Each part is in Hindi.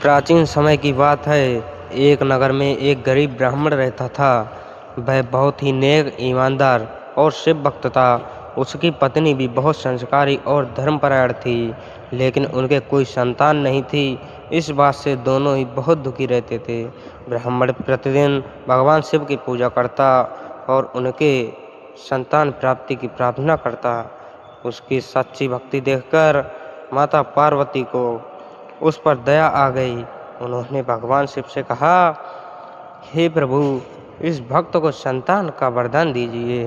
प्राचीन समय की बात है। एक नगर में एक गरीब ब्राह्मण रहता था। वह बहुत ही नेक, ईमानदार और शिव भक्त था। उसकी पत्नी भी बहुत संस्कारी और धर्मपरायण थी, लेकिन उनके कोई संतान नहीं थी। इस बात से दोनों ही बहुत दुखी रहते थे। ब्राह्मण प्रतिदिन भगवान शिव की पूजा करता और उनके संतान प्राप्ति की प्रार्थना करता। उसकी सच्ची भक्ति देखकर माता पार्वती को उस पर दया आ गई। उन्होंने भगवान शिव से कहा, हे प्रभु, इस भक्त को संतान का वरदान दीजिए।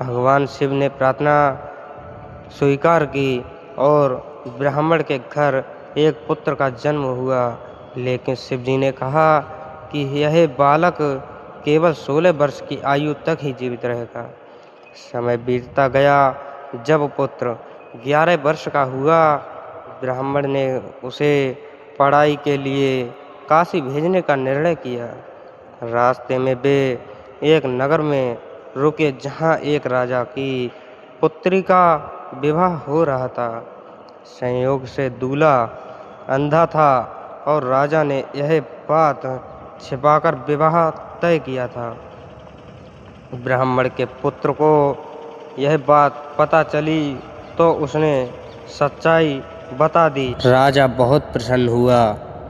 भगवान शिव ने प्रार्थना स्वीकार की और ब्राह्मण के घर एक पुत्र का जन्म हुआ। लेकिन शिव जी ने कहा कि यह बालक केवल 16 वर्ष की आयु तक ही जीवित रहेगा। समय बीतता गया। जब पुत्र 11 वर्ष का हुआ, ब्राह्मण ने उसे पढ़ाई के लिए काशी भेजने का निर्णय किया। रास्ते में वे एक नगर में रुके जहां एक राजा की पुत्री का विवाह हो रहा था। संयोग से दूल्हा अंधा था और राजा ने यह बात छिपाकर विवाह तय किया था। ब्राह्मण के पुत्र को यह बात पता चली तो उसने सच्चाई बता दी। राजा बहुत प्रसन्न हुआ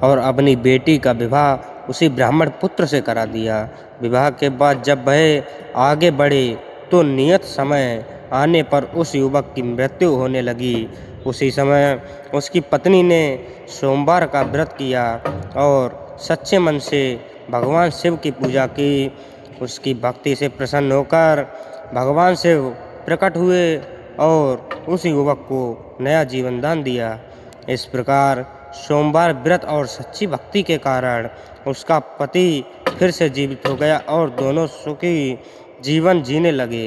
और अपनी बेटी का विवाह उसी ब्राह्मण पुत्र से करा दिया। विवाह के बाद जब वह आगे बढ़े तो नियत समय आने पर उस युवक की मृत्यु होने लगी। उसी समय उसकी पत्नी ने सोमवार का व्रत किया और सच्चे मन से भगवान शिव की पूजा की। उसकी भक्ति से प्रसन्न होकर भगवान शिव प्रकट हुए और उस युवक को नया जीवन दान दिया। इस प्रकार सोमवार व्रत और सच्ची भक्ति के कारण उसका पति फिर से जीवित हो गया और दोनों सुखी जीवन जीने लगे।